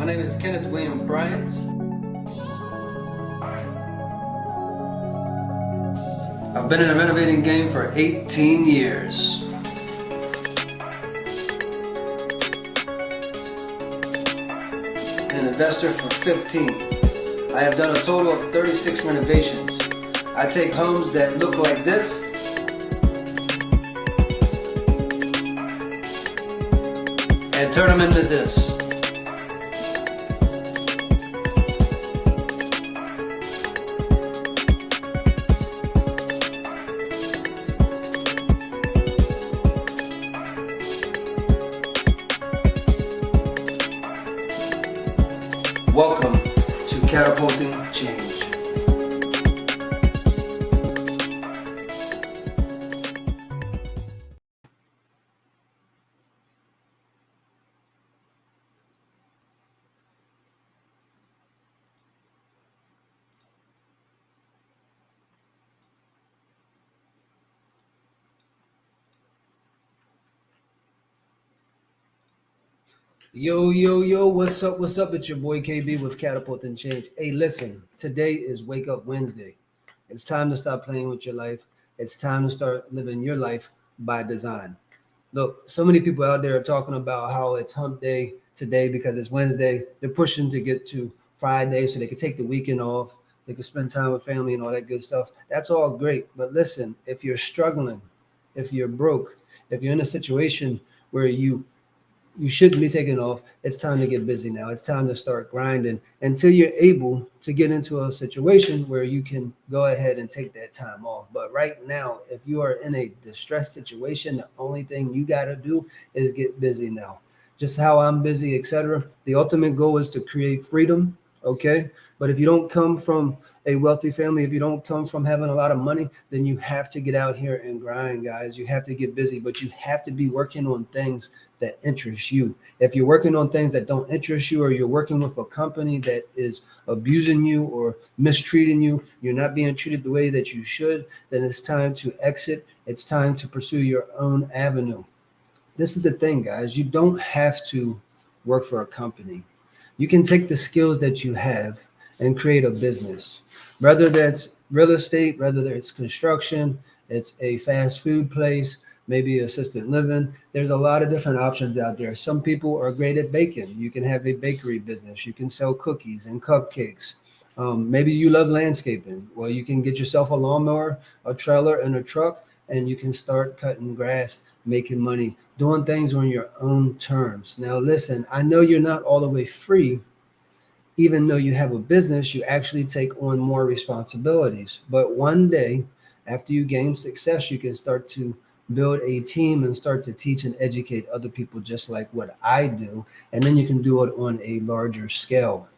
My name is Kenneth William Bryant. I've been in the renovating game for 18 years. An investor for 15. I have done a total of 36 renovations. I take homes that look like this and turn them into this. Welcome to Catapulting Change. Yo, what's up? It's your boy KB with Catapulting Change. Hey, listen, today is Wake Up Wednesday. It's time to stop playing with your life. It's time to start living your life by design. Look, so many people out there are talking about how it's hump day today because it's Wednesday. They're pushing to get to Friday so they can take the weekend off. They can spend time with family and all that good stuff. That's all great. But listen, if you're struggling, if you're broke, if you're in a situation where you shouldn't be taking off, it's time to get busy now. It's time to start grinding until you're able to get into a situation where you can go ahead and take that time off. But right now, if you are in a distressed situation, the only thing you got to do is get busy now. Just how I'm busy, etc. The ultimate goal is to create freedom, okay? But if you don't come from a wealthy family, if you don't come from having a lot of money, then you have to get out here and grind, guys. You have to get busy, but you have to be working on things that interest you. If you're working on things that don't interest you, or you're working with a company that is abusing you or mistreating you, you're not being treated the way that you should, then it's time to exit. It's time to pursue your own avenue. This is the thing, guys. You don't have to work for a company. You can take the skills that you have and create a business, whether that's real estate, whether it's construction, it's a fast food place, maybe assisted living. There's a lot of different options out there. Some people are great at baking. You can have a bakery business. You can sell cookies and cupcakes. Maybe you love landscaping. Well, you can get yourself a lawnmower, a trailer, and a truck, and you can start cutting grass, making money, doing things on your own terms. Now, listen, I know you're not all the way free. Even though you have a business, you actually take on more responsibilities. But one day, after you gain success, you can start to build a team and start to teach and educate other people just like what I do. And then you can do it on a larger scale.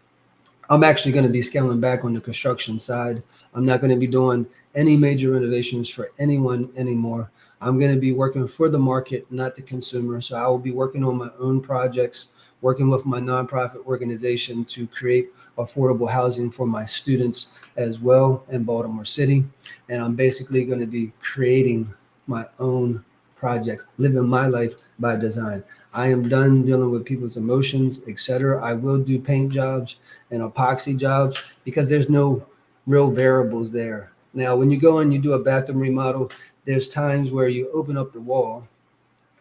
I'm actually going to be scaling back on the construction side. I'm not going to be doing any major renovations for anyone anymore. I'm going to be working for the market, not the consumer. So I will be working on my own projects, working with my nonprofit organization to create affordable housing for my students as well in Baltimore City. And I'm basically going to be creating my own projects, living my life by design. I am done dealing with people's emotions, etc. I will do paint jobs and epoxy jobs because there's no real variables there. Now, when you go and you do a bathroom remodel, there's times where you open up the wall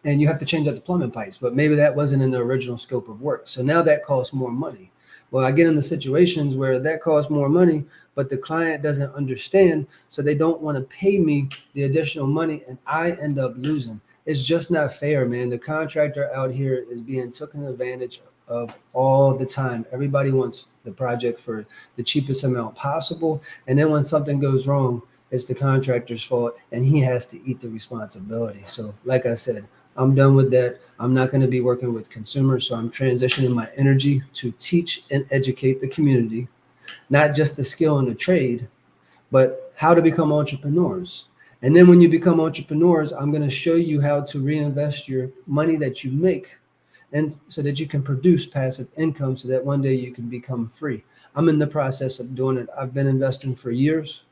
and you have to change out the plumbing pipes, but maybe that wasn't in the original scope of work. So now that costs more money. Well, I get into situations where that costs more money, but the client doesn't understand, so they don't want to pay me the additional money, and I end up losing. It's just not fair, man. The contractor out here is being taken advantage of all the time. Everybody wants the project for the cheapest amount possible, and then when something goes wrong, it's the contractor's fault, and he has to eat the responsibility. So, like I said, I'm done with that. I'm not going to be working with consumers, so I'm transitioning my energy to teach and educate the community, not just the skill and the trade, but how to become entrepreneurs. And then when you become entrepreneurs, I'm going to show you how to reinvest your money that you make, and so that you can produce passive income so that one day you can become free. I'm in the process of doing it. I've been investing for years,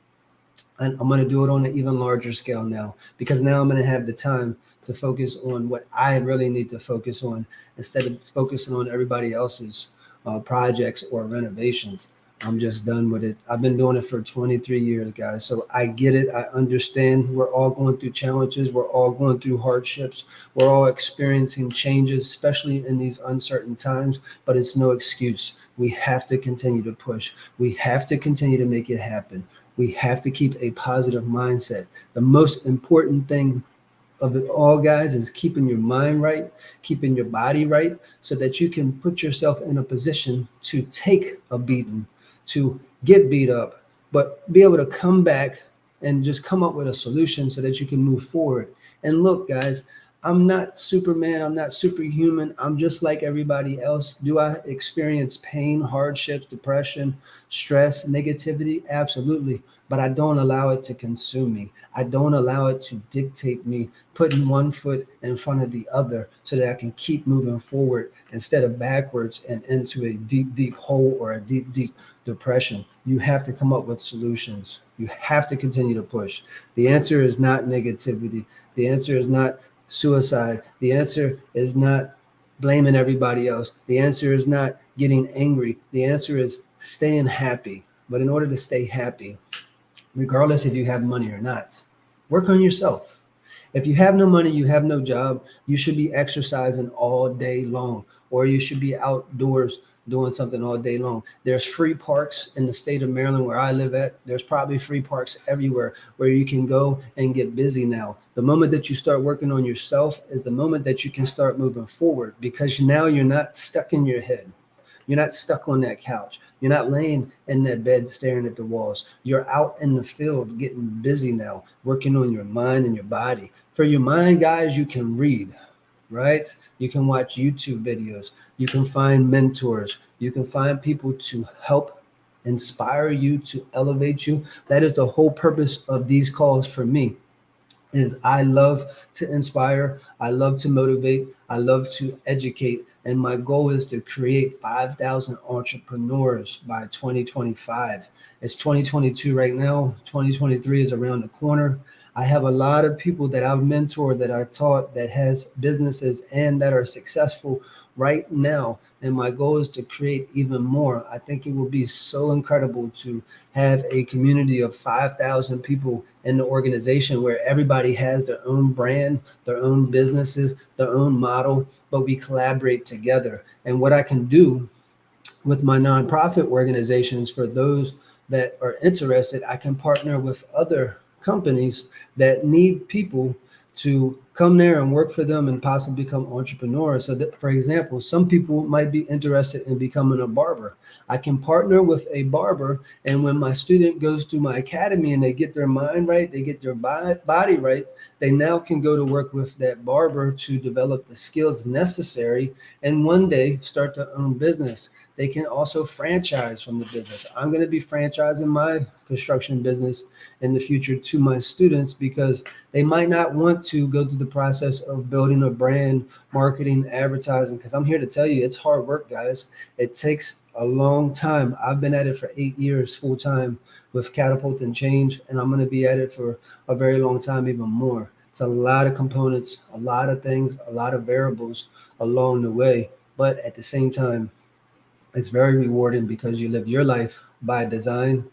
and I'm going to do it on an even larger scale now, because now I'm going to have the time to focus on what I really need to focus on instead of focusing on everybody else's projects or renovations. I'm just done with it. I've been doing it for 23 years, guys. So I get it. I understand. We're all going through challenges. We're all going through hardships. We're all experiencing changes, especially in these uncertain times, but it's no excuse. We have to continue to push. We have to continue to make it happen. We have to keep a positive mindset. The most important thing of it all, guys, is keeping your mind right, keeping your body right, so that you can put yourself in a position to take a beating, to get beat up, but be able to come back and just come up with a solution so that you can move forward. And look, guys, I'm not Superman. I'm not superhuman. I'm just like everybody else. Do I experience pain, hardships, depression, stress, negativity? Absolutely. But I don't allow it to consume me. I don't allow it to dictate me, putting one foot in front of the other so that I can keep moving forward instead of backwards and into a deep, deep hole or a deep, deep depression. You have to come up with solutions. You have to continue to push. The answer is not negativity. The answer is not suicide. The answer is not blaming everybody else. The answer is not getting angry. The answer is staying happy. But in order to stay happy, regardless if you have money or not, work on yourself. If you have no money, you have no job, you should be exercising all day long, or you should be outdoors doing something all day long. There's free parks in the state of Maryland where I live at. There's probably free parks everywhere where you can go and get busy now. The moment that you start working on yourself is the moment that you can start moving forward, because now you're not stuck in your head. You're not stuck on that couch. You're not laying in that bed staring at the walls. You're out in the field getting busy now, working on your mind and your body. For your mind, guys, you can read, right? You can watch YouTube videos. You can find mentors. You can find people to help inspire you, to elevate you. That is the whole purpose of these calls for me. Is I love to inspire, I love to motivate, I love to educate, and my goal is to create 5,000 entrepreneurs by 2025. It's 2022 right now. 2023 is around the corner. I have a lot of people that I've mentored, that I taught, that has businesses and that are successful right now. And my goal is to create even more. I think it will be so incredible to have a community of 5,000 people in the organization where everybody has their own brand, their own businesses, their own model, but we collaborate together. And what I can do with my nonprofit organizations, for those that are interested, I can partner with other companies that need people to come there and work for them and possibly become entrepreneurs. So that, for example, some people might be interested in becoming a barber. I can partner with a barber, and when my student goes through my academy and they get their mind right, they get their body right, they now can go to work with that barber to develop the skills necessary and one day start their own business. They can also franchise from the business. I'm going to be franchising my construction business in the future to my students, because they might not want to go through the process of building a brand, marketing, advertising, because I'm here to tell you it's hard work, guys. It takes a long time. I've been at it for 8 years full time with Catapult and Change, and I'm going to be at it for a very long time, even more. It's a lot of components, a lot of things, a lot of variables along the way. But at the same time, it's very rewarding because you live your life by design,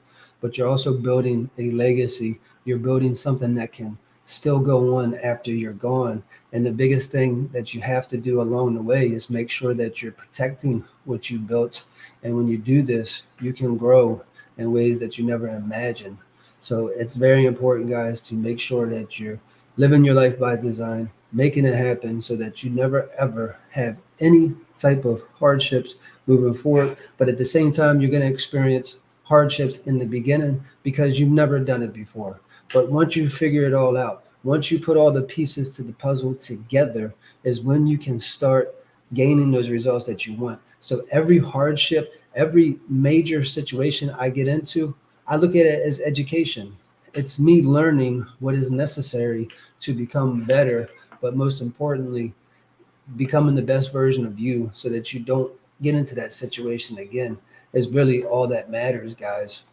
but you're also building a legacy. You're building something that can still go on after you're gone. And the biggest thing that you have to do along the way is make sure that you're protecting what you built. And when you do this, you can grow in ways that you never imagined. So it's very important, guys, to make sure that you're living your life by design, making it happen so that you never, ever have any type of hardships moving forward. But at the same time, you're going to experience hardships in the beginning because you've never done it before. But once you figure it all out, once you put all the pieces to the puzzle together, is when you can start gaining those results that you want. So every hardship, every major situation I get into, I look at it as education. It's me learning what is necessary to become better, but most importantly, becoming the best version of you so that you don't get into that situation again is really all that matters, guys.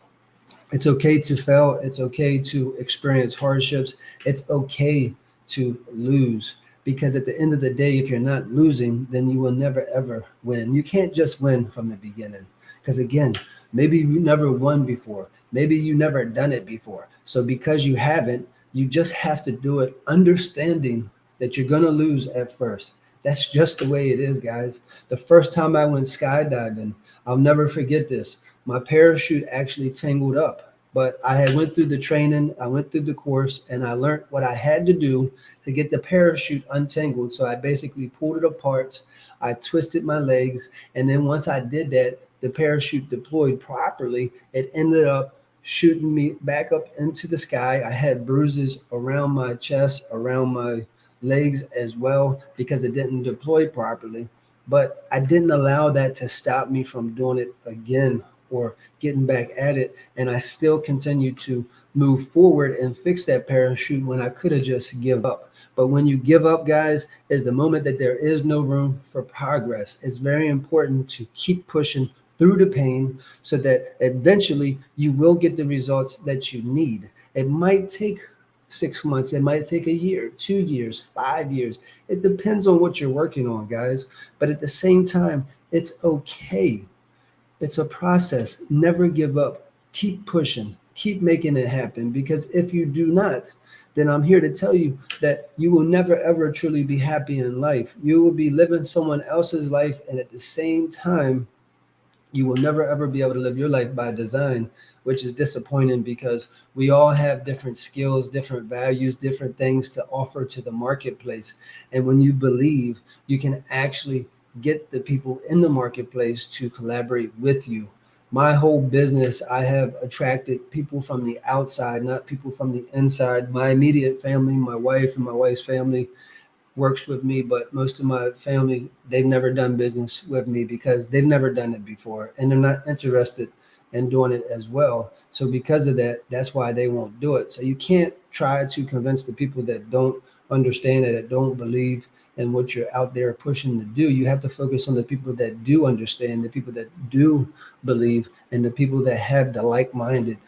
It's okay to fail. It's okay to experience hardships. It's okay to lose. Because at the end of the day, if you're not losing, then you will never ever win. You can't just win from the beginning. Because again, maybe you never won before. Maybe you never done it before. So because you haven't, you just have to do it understanding that you're going to lose at first. That's just the way it is, guys. The first time I went skydiving, I'll never forget this. My parachute actually tangled up, but I had went through the training, I went through the course, and I learned what I had to do to get the parachute untangled. So I basically pulled it apart, I twisted my legs, and then once I did that, the parachute deployed properly. It ended up shooting me back up into the sky. I had bruises around my chest, around my legs as well, because it didn't deploy properly. But I didn't allow that to stop me from doing it again or getting back at it. And I still continue to move forward and fix that parachute when I could have just give up. But when you give up, guys, is the moment that there is no room for progress. It's very important to keep pushing through the pain so that eventually you will get the results that you need. It might take 6 months, it might take a year, 2 years, 5 years. It depends on what you're working on, guys. But at the same time, it's okay. It's a process. Never give up. Keep pushing. Keep making it happen. Because if you do not, then I'm here to tell you that you will never ever truly be happy in life. You will be living someone else's life, and at the same time, you will never ever be able to live your life by design, which is disappointing because we all have different skills, different values, different things to offer to the marketplace. And when you believe, you can actually get the people in the marketplace to collaborate with you. My whole business, I have attracted people from the outside, not people from the inside. My immediate family, my wife and my wife's family, works with me, but most of my family, they've never done business with me because they've never done it before and they're not interested in doing it as well. So because of that, that's why they won't do it. So you can't try to convince the people that don't understand it, that don't believe in what you're out there pushing to do. You have to focus on the people that do understand, the people that do believe, and the people that have the like-minded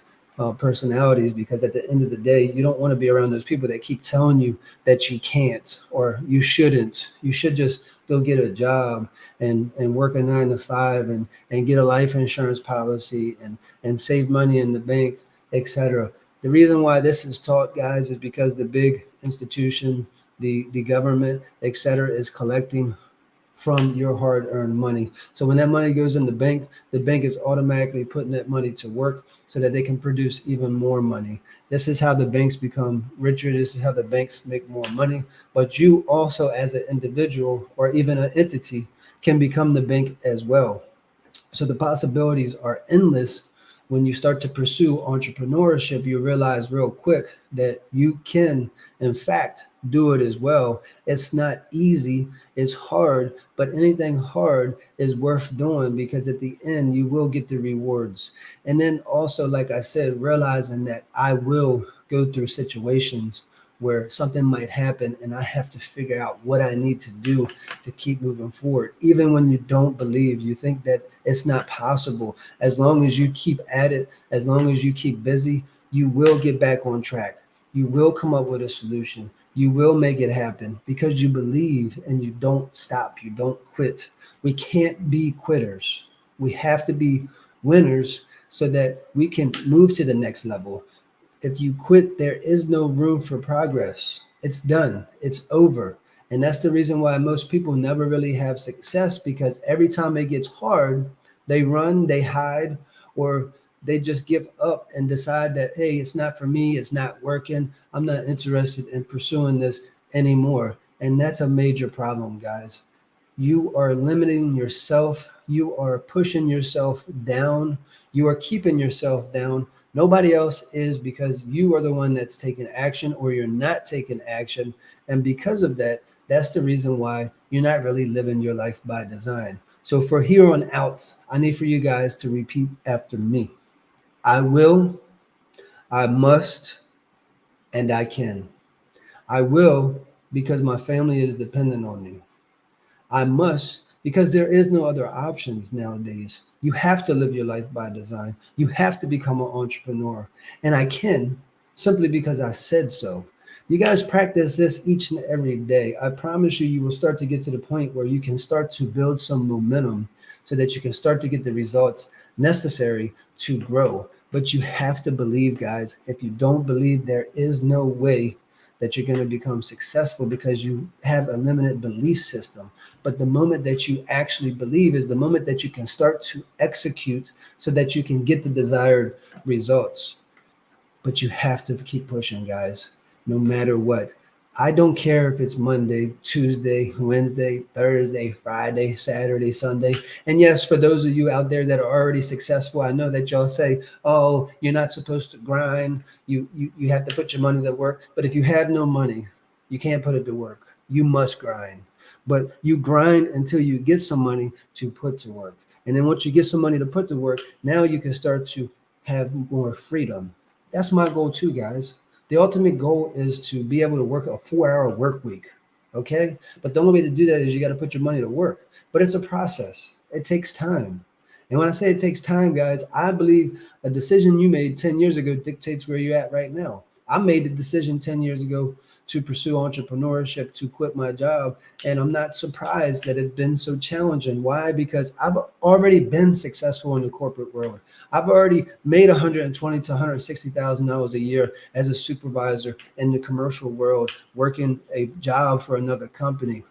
personalities, because at the end of the day, you don't want to be around those people that keep telling you that you can't or you shouldn't. You should just go get a job and work a 9 to 5 and get a life insurance policy and save money in the bank, etc. The reason why this is taught, guys, is because the big institution, the government, etc., is collecting from your hard-earned money. So when that money goes in the bank is automatically putting that money to work so that they can produce even more money. This is how the banks become richer. This is how the banks make more money. But you also, as an individual or even an entity, can become the bank as well. So the possibilities are endless. When you start to pursue entrepreneurship, you realize real quick that you can, in fact, do it as well. It's not easy, it's hard, but anything hard is worth doing because at the end, you will get the rewards. And then also, like I said, realizing that I will go through situations where something might happen and I have to figure out what I need to do to keep moving forward. Even when you don't believe, you think that it's not possible. As long as you keep at it, as long as you keep busy, you will get back on track. You will come up with a solution. You will make it happen because you believe and you don't stop. You don't quit. We can't be quitters. We have to be winners so that we can move to the next level. If you quit, there is no room for progress. It's done. It's over. And that's the reason why most people never really have success, because every time it gets hard, they run, they hide, or they just give up and decide that, hey, it's not for me. It's not working. I'm not interested in pursuing this anymore. And that's a major problem, guys. You are limiting yourself. You are pushing yourself down. You are keeping yourself down. Nobody else is, because you are the one that's taking action or you're not taking action. And because of that, that's the reason why you're not really living your life by design. So for here on out, I need for you guys to repeat after me. I will, I must, and I can. I will because my family is dependent on me. I must because there is no other options nowadays. You have to live your life by design. You have to become an entrepreneur. And I can simply because I said so. You guys practice this each and every day. I promise you, you will start to get to the point where you can start to build some momentum so that you can start to get the results necessary to grow. But you have to believe, guys. If you don't believe, there is no way that you're going to become successful because you have a limited belief system. But the moment that you actually believe is the moment that you can start to execute so that you can get the desired results. But you have to keep pushing, guys, no matter what. I don't care if it's Monday, Tuesday, Wednesday, Thursday, Friday, Saturday, Sunday. And yes, for those of you out there that are already successful, I know that y'all say, "Oh, you're not supposed to grind. You have to put your money to work." But if you have no money, you can't put it to work. You must grind. But you grind until you get some money to put to work. And then once you get some money to put to work, now you can start to have more freedom. That's my goal too, guys. The ultimate goal is to be able to work a 4-hour work week. Okay. But the only way to do that is you got to put your money to work. But it's a process, it takes time. And when I say it takes time, guys, I believe a decision you made 10 years ago dictates where you're at right now. I made the decision 10 years ago to pursue entrepreneurship, to quit my job. And I'm not surprised that it's been so challenging. Why? Because I've already been successful in the corporate world. I've already made $120,000 to $160,000 a year as a supervisor in the commercial world, working a job for another company.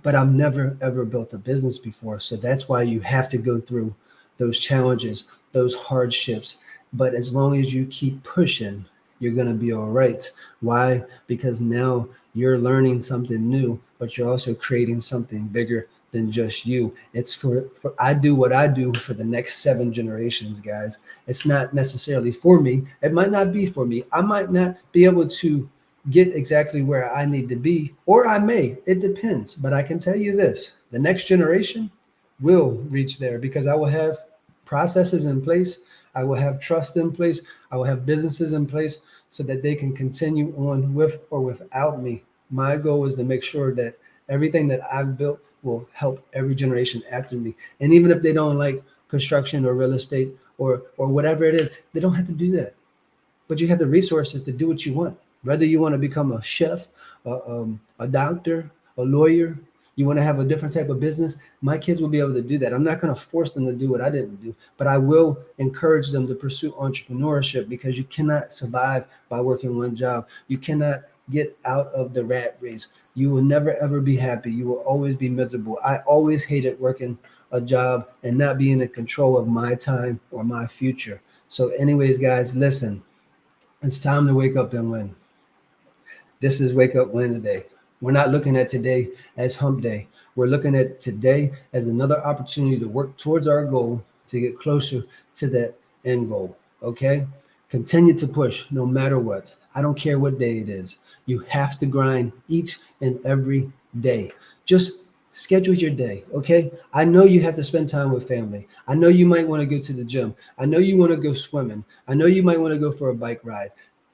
But I've never ever built a business before. So that's why you have to go through those challenges, those hardships. But as long as you keep pushing, you're going to be all right. Why? Because now you're learning something new, but you're also creating something bigger than just you. It's for I do what I do for the next 7 generations, guys. It's not necessarily for me. It might not be for me. I might not be able to get exactly where I need to be, or I may. It depends. But I can tell you this, the next generation will reach there because I will have processes in place. I will have trust in place. I will have businesses in place so that they can continue on with or without me. My goal is to make sure that everything that I've built will help every generation after me. And even if they don't like construction or real estate or whatever it is, they don't have to do that. But you have the resources to do what you want. Whether you want to become a chef, a doctor, a lawyer, you want to have a different type of business, my kids will be able to do that. I'm not going to force them to do what I didn't do, but I will encourage them to pursue entrepreneurship because you cannot survive by working one job. You cannot get out of the rat race. You will never, ever be happy. You will always be miserable. I always hated working a job and not being in control of my time or my future. So anyways, guys, listen, it's time to wake up and win. This is Wake Up Wednesday. We're not looking at today as hump day. We're looking at today as another opportunity to work towards our goal to get closer to that end goal. Okay? Continue to push no matter what. I don't care what day it is. You have to grind each and every day. Just schedule your day. Okay? I know you have to spend time with family. I know you might want to go to the gym. I know you want to go swimming. I know you might want to go for a bike ride.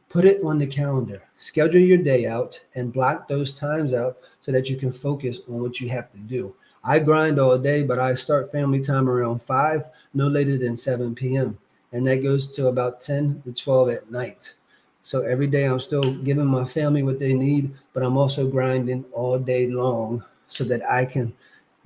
Put it on the calendar, schedule your day out and block those times out so that you can focus on what you have to do. I grind all day, but I start family time around 5, no later than 7 p.m. And that goes to about 10 to 12 at night. So every day I'm still giving my family what they need, but I'm also grinding all day long so that I can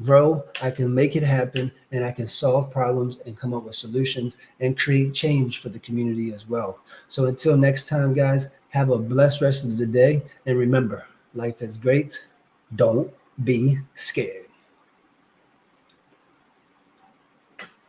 grow, I can make it happen, and I can solve problems and come up with solutions and create change for the community as well. So until next time, guys, have a blessed rest of the day. And remember, life is great. Don't be scared.